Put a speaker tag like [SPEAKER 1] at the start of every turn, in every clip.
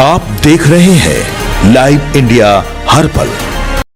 [SPEAKER 1] आप देख रहे हैं लाइव इंडिया हर पल।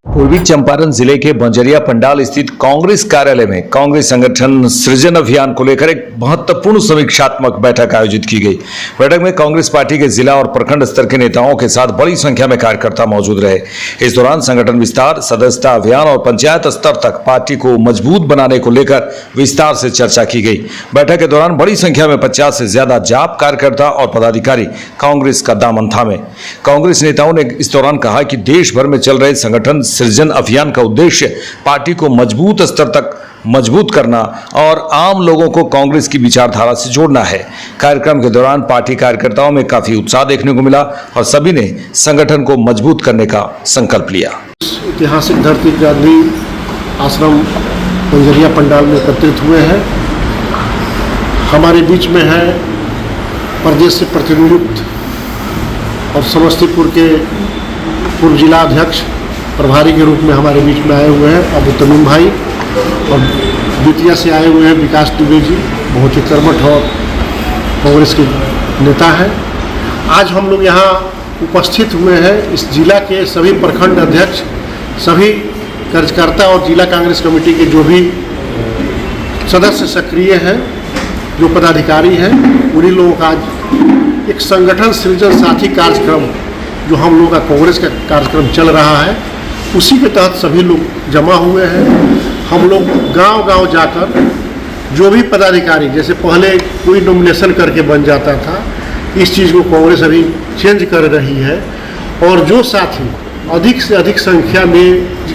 [SPEAKER 1] पूर्वी चंपारण जिले के बंजरिया पंडाल स्थित कांग्रेस कार्यालय में कांग्रेस संगठन सृजन अभियान को लेकर एक महत्वपूर्ण समीक्षात्मक बैठक आयोजित की गई। बैठक में कांग्रेस पार्टी के जिला और प्रखंड स्तर के नेताओं के साथ बड़ी संख्या में कार्यकर्ता मौजूद रहे। इस दौरान संगठन विस्तार, सदस्यता अभियान और पंचायत स्तर तक पार्टी को मजबूत बनाने को लेकर विस्तार से चर्चा की गई। बैठक के दौरान बड़ी संख्या में 50 से ज्यादा जाप कार्यकर्ता और पदाधिकारी कांग्रेस का दामन थामे। कांग्रेस नेताओं ने इस दौरान कहा कि देश भर में चल रहे संगठन सृजन अभियान का उद्देश्य पार्टी को मजबूत स्तर तक मजबूत करना और आम लोगों को कांग्रेस की विचारधारा से जोड़ना है। कार्यक्रम के दौरान पार्टी कार्यकर्ताओं में काफी उत्साह देखने को मिला और सभी ने संगठन को मजबूत करने का संकल्प लिया।
[SPEAKER 2] ऐतिहासिक धरती गांधी आश्रम बंजरिया पंडाल में एकत्रित हुए हैं। हमारे बीच में है प्रदेश से प्रतिनियुक्त और समस्तीपुर के पूर्व जिला अध्यक्ष प्रभारी के रूप में हमारे बीच में आए हुए हैं अबू तमीम भाई, और बेतिया से आए हुए हैं विकास दुबे जी, बहुत ही कर्मठ और कांग्रेस के नेता हैं। आज हम लोग यहाँ उपस्थित हुए हैं इस जिला के सभी प्रखंड अध्यक्ष, सभी कार्यकर्ता और जिला कांग्रेस कमेटी के जो भी सदस्य सक्रिय हैं, जो पदाधिकारी हैं, उन्हीं लोगों का आज एक संगठन सृजन साथी कार्यक्रम जो हम लोग का कांग्रेस का कार्यक्रम चल रहा है, उसी के तहत सभी लोग जमा हुए हैं। हम लोग गांव-गांव जाकर जो भी पदाधिकारी, जैसे पहले कोई नॉमिनेशन करके बन जाता था, इस चीज़ को कांग्रेस अभी चेंज कर रही है। और जो साथी अधिक से अधिक संख्या में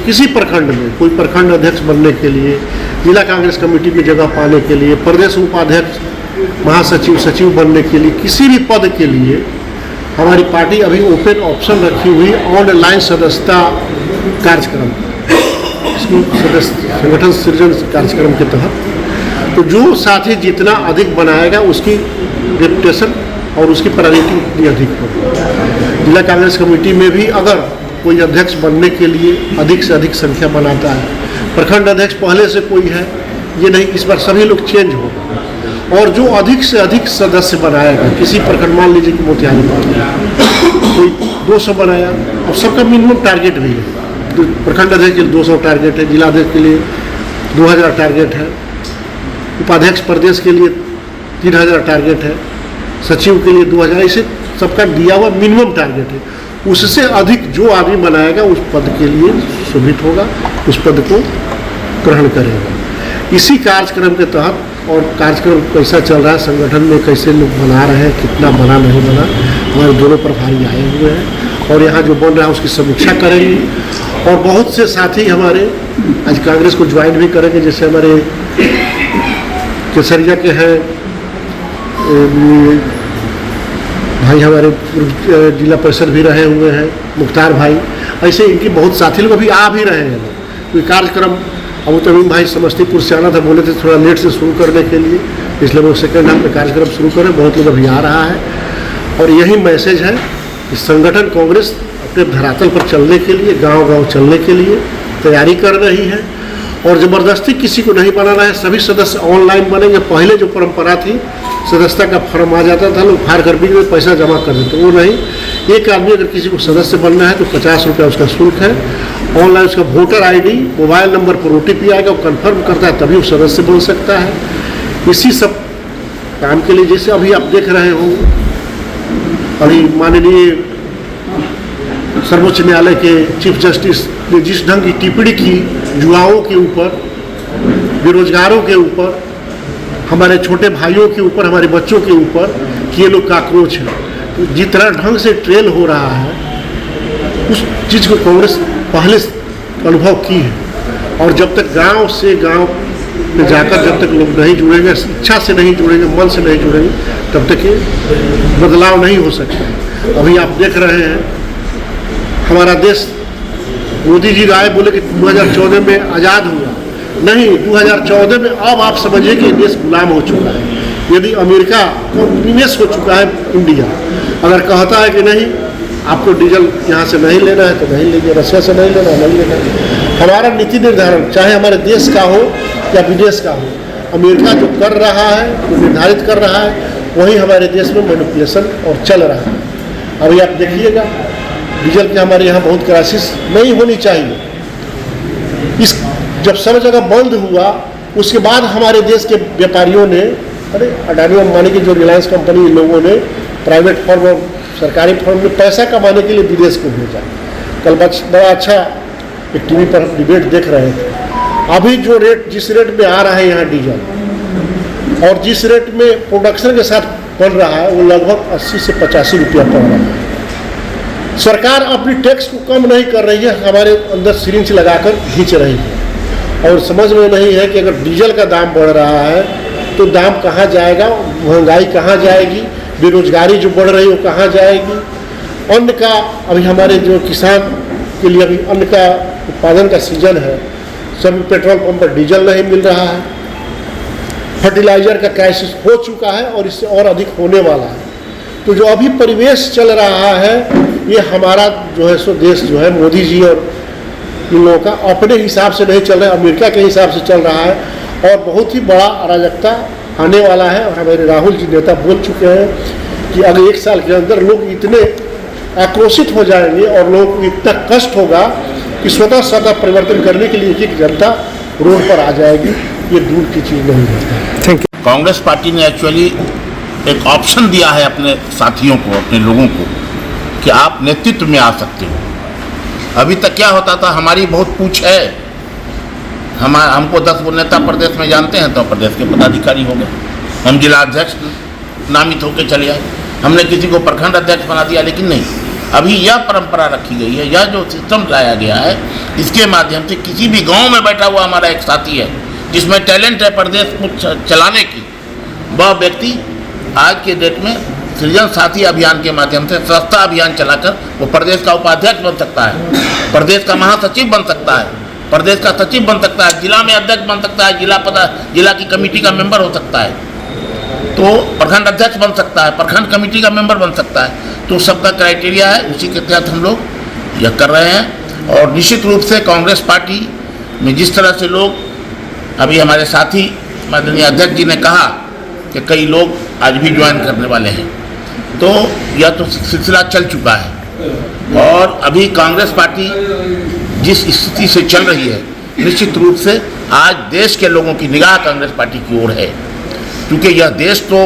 [SPEAKER 2] किसी प्रखंड में कोई प्रखंड अध्यक्ष बनने के लिए, जिला कांग्रेस कमेटी की जगह पाने के लिए, प्रदेश उपाध्यक्ष, महासचिव, सचिव बनने के लिए, किसी भी पद के लिए हमारी पार्टी अभी ओपन ऑप्शन रखी हुई ऑनलाइन सदस्यता कार्यक्रम, संगठन सृजन कार्यक्रम के तहत। तो जो साथी जितना अधिक बनाएगा उसकी रेपुटेशन और उसकी प्रायोरिटी भी अधिक होगी। जिला कांग्रेस कमेटी में भी अगर कोई अध्यक्ष बनने के लिए अधिक से अधिक संख्या बनाता है, प्रखंड अध्यक्ष पहले से कोई है ये नहीं, इस बार सभी लोग चेंज होगा। और जो अधिक से अधिक सदस्य बनाएगा, किसी प्रखंड, मान लीजिए कि मोतिहारी कोई 200 बनाया, और सबका मिनिमम टारगेट भी है। प्रखंड अध्यक्ष के लिए 200 टारगेट है, जिला अध्यक्ष के लिए 2000 टारगेट है, उपाध्यक्ष प्रदेश के लिए 3000 टारगेट है, सचिव के लिए 2000, ऐसे सबका दिया हुआ मिनिमम टारगेट है। उससे अधिक जो आदमी बनाएगा उस पद के लिए शोभित होगा, उस पद को ग्रहण करेगा। इसी कार्यक्रम के तहत, और कार्यक्रम कैसा चल रहा है, संगठन में कैसे लोग बना रहे हैं, कितना बना नहीं बना, हमारे दोनों प्रभारी आए हुए हैं और यहाँ जो बन रहा है उसकी समीक्षा करेंगे। और बहुत से साथी हमारे आज कांग्रेस को ज्वाइन भी करेंगे, जैसे हमारे केसरिया के हैं भाई, हमारे जिला परिषद भी रहे हुए हैं मुख्तार भाई, ऐसे इनकी बहुत साथी लोग अभी आ भी रहे हैं। कोई कार्यक्रम अबू तमीम भाई समस्तीपुर से आना था, बोले थे थोड़ा लेट से शुरू करने के लिए, इसलिए वो सेकेंड हाफ में कार्यक्रम शुरू करें। बहुत लोग अभी आ रहा है और यही मैसेज है कि संगठन कांग्रेस अपने धरातल पर चलने के लिए, गांव-गांव चलने के लिए तैयारी कर रही है और ज़बरदस्ती किसी को नहीं बनाना है। सभी सदस्य ऑनलाइन बनेंगे। पहले जो परंपरा थी, सदस्यता का फॉर्म आ जाता था, लोग फाड़ कर भी पैसा जमा कर देते, वो नहीं। एक आदमी अगर किसी को सदस्य बनना है तो 50 रुपया उसका शुल्क है। ऑनलाइन उसका वोटर आईडी, मोबाइल नंबर पर OTP आएगा, वो कन्फर्म करता है तभी वो सदस्य बन सकता है। इसी सब काम के लिए, जैसे अभी आप देख रहे हो, अभी माननीय सर्वोच्च न्यायालय के चीफ जस्टिस ने जिस ढंग की टिप्पणी की युवाओं के ऊपर, बेरोजगारों के ऊपर, हमारे छोटे भाइयों के ऊपर, हमारे बच्चों के ऊपर कि ये लोग काकरोच हैं, तो जितना ढंग से ट्रेल हो रहा है, उस चीज़ को कांग्रेस पहले अनुभव की है। और जब तक गांव से गांव में जाकर जब तक लोग नहीं जुड़ेंगे, इच्छा से नहीं जुड़ेंगे, मन से नहीं जुड़ेंगे, तब तक ये बदलाव नहीं हो सकता। अभी आप देख रहे हैं हमारा देश, मोदी जी आए बोले कि 2014 में आज़ाद हुआ, नहीं, 2014 में अब आप समझिए कि देश गुलाम हो चुका है। यदि अमेरिका को निवेश हो चुका है इंडिया, अगर कहता है कि नहीं आपको डीजल यहाँ से नहीं लेना है तो नहीं लेंगे, रशिया से नहीं लेना है, नहीं लेना है। हमारा नीति निर्धारण चाहे हमारे देश का हो या विदेश का हो, अमेरिका जो कर रहा है, जो निर्धारित कर रहा है, वही हमारे देश में मैनिपुलेशन और चल रहा है। अभी आप देखिएगा डीजल की हमारे यहाँ बहुत क्राइसिस नहीं होनी चाहिए। इस जब सब जगह बंद हुआ उसके बाद हमारे देश के व्यापारियों ने, अरे अडानी अंबानी की जो रिलायंस कंपनी लोगों ने प्राइवेट फर्म और सरकारी फर्म में पैसा कमाने के लिए विदेश को भेजा। कल बड़ा अच्छा एक टीवी पर डिबेट देख रहे थे। अभी जो रेट जिस रेट में आ रहा है यहाँ डीजल और जिस रेट में प्रोडक्शन के साथ बढ़ रहा है वो लगभग 80 से 85 रुपया पड़ रहा है। सरकार अपनी टैक्स को कम नहीं कर रही है, हमारे अंदर सिरिंज लगाकर खींच रही है और समझ में नहीं है कि अगर डीजल का दाम बढ़ रहा है तो दाम कहाँ जाएगा, महंगाई कहाँ जाएगी, बेरोजगारी जो बढ़ रही है वो कहाँ जाएगी। अन्न का अभी हमारे जो किसान के लिए अभी अन्न का उत्पादन का सीजन है, सभी पेट्रोल पंप पर डीजल नहीं मिल रहा है, फर्टिलाइजर का क्राइसिस हो चुका है और इससे और अधिक होने वाला है। तो जो अभी परिवेश चल रहा है ये हमारा जो है सो देश जो है मोदी जी और इन लोगों का अपने हिसाब से नहीं चल रहा है, अमेरिका के हिसाब से चल रहा है और बहुत ही बड़ा अराजकता आने वाला है। और हमारे राहुल जी नेता बोल चुके हैं कि अगले 1 साल के अंदर लोग इतने आक्रोशित हो जाएंगे और लोगों को इतना कष्ट होगा कि स्वतः परिवर्तन करने के लिए एक जनता रोड पर आ जाएगी। ये दूर की चीज़ नहीं है।
[SPEAKER 3] कांग्रेस पार्टी ने एक्चुअली एक ऑप्शन दिया है अपने साथियों को, अपने लोगों को, कि आप नेतृत्व में आ सकते हो। अभी तक क्या होता था, हमारी बहुत पूछ है, हमको 10 वो नेता प्रदेश में जानते हैं तो प्रदेश के पदाधिकारी हो गए, हम जिला अध्यक्ष नामित होकर चले आए, हमने किसी को प्रखंड अध्यक्ष बना दिया। लेकिन नहीं, अभी यह परंपरा रखी गई है, यह जो सिस्टम लाया गया है, इसके माध्यम से किसी भी गांव में बैठा हुआ हमारा एक साथी है जिसमें टैलेंट है प्रदेश को चलाने की, वह व्यक्ति आज के डेट में सृजन साथी अभियान के माध्यम से सस्ता अभियान चलाकर वो प्रदेश का उपाध्यक्ष बन सकता है, प्रदेश का महासचिव बन सकता है, प्रदेश का सचिव बन सकता है, जिला में अध्यक्ष बन सकता है, जिला की कमेटी का मेंबर हो सकता है, तो प्रखंड अध्यक्ष बन सकता है, प्रखंड कमेटी का मेंबर बन सकता है। तो सबका क्राइटेरिया है, उसी के तहत हम लोग यह कर रहे हैं। और निश्चित रूप से कांग्रेस पार्टी में जिस तरह से लोग, अभी हमारे साथी माननीय अध्यक्ष जी ने कहा कि कई लोग आज भी ज्वाइन करने वाले हैं, तो यह तो सिलसिला चल चुका है। और अभी कांग्रेस पार्टी जिस स्थिति से चल रही है, निश्चित रूप से आज देश के लोगों की निगाह कांग्रेस पार्टी की ओर है, क्योंकि यह देश तो,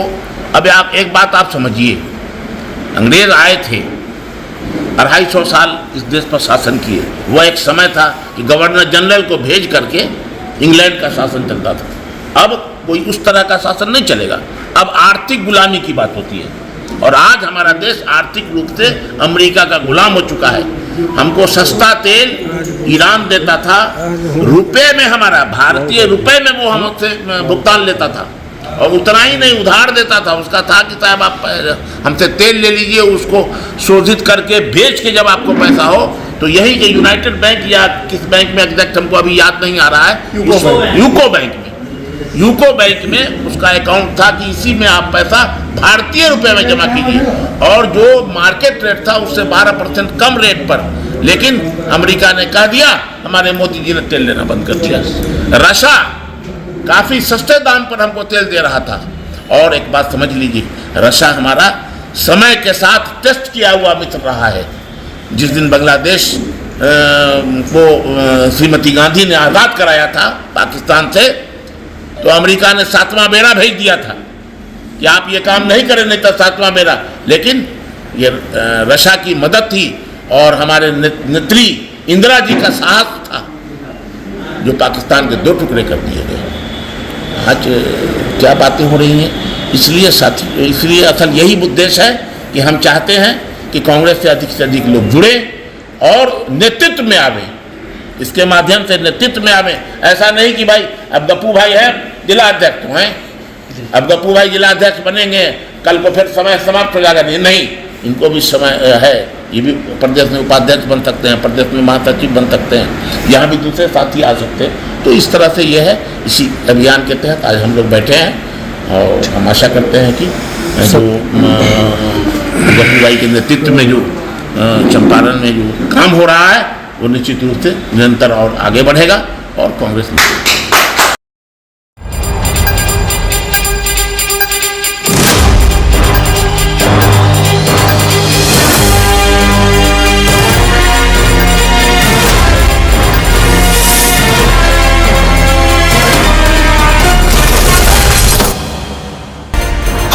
[SPEAKER 3] अब आप एक बात आप समझिए, अंग्रेज आए थे, 250 साल इस देश पर शासन किए। वह एक समय था कि गवर्नर जनरल को भेज करके इंग्लैंड का शासन चलता था। अब कोई उस तरह का शासन नहीं चलेगा, अब आर्थिक गुलामी की बात होती है। और आज हमारा देश आर्थिक रूप से अमेरिका का गुलाम हो चुका है। हमको सस्ता तेल ईरान देता था, रुपए में, हमारा भारतीय रुपए में वो हमसे भुगतान लेता था, और उतना ही नहीं उधार देता था। उसका था कि साहब आप हमसे तेल ले लीजिए, उसको शोधित करके बेच के जब आपको पैसा हो, तो यही कि यूनाइटेड बैंक या किस बैंक में एग्जैक्ट हमको अभी याद नहीं आ रहा है, यूको बैंक में उसका अकाउंट था कि इसी में आप पैसा भारतीय रुपए में जमा कीजिए, और जो मार्केट रेट था उससे 12% कम रेट पर। लेकिन अमेरिका ने कह दिया, हमारे मोदी जी ने तेल लेना बंद कर दिया। रशिया काफ़ी सस्ते दाम पर हमको तेल दे रहा था। और एक बात समझ लीजिए, रशिया हमारा समय के साथ टेस्ट किया हुआ मित्र रहा है। जिस दिन बांग्लादेश को श्रीमती गांधी ने आज़ाद कराया था पाकिस्तान से, तो अमेरिका ने 7वां बेड़ा भेज दिया था कि आप ये काम नहीं करें, नहीं तो 7वां बेड़ा। लेकिन ये रशिया की मदद थी और हमारे नेत्री इंदिरा जी का साहस था, जो पाकिस्तान के 2 टुकड़े कर दिए गए। आज क्या बातें हो रही हैं। इसलिए असल यही उद्देश्य है कि हम चाहते हैं कि कांग्रेस से अधिक लोग जुड़े और नेतृत्व में आवे, इसके माध्यम से नेतृत्व में आवे। ऐसा नहीं कि भाई अब गप्पू भाई है जिला अध्यक्ष तो हैं, अब गप्पू भाई जिला अध्यक्ष बनेंगे, कल को फिर समय समाप्त हो जाएगा। नहीं, इनको भी समय है, ये भी प्रदेश में उपाध्यक्ष बन सकते हैं, प्रदेश में महासचिव बन सकते हैं, यहाँ भी दूसरे साथी आ सकते हैं। तो इस तरह से ये है, इसी अभियान के तहत आज हम लोग बैठे हैं और हम आशा करते हैं कि जो गप्पू भाई के नेतृत्व में जो चंपारण में जो काम हो रहा है वो निश्चित रूप से निरंतर और आगे बढ़ेगा और कांग्रेस में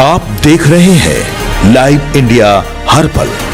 [SPEAKER 1] आप देख रहे हैं लाइव इंडिया हर पल।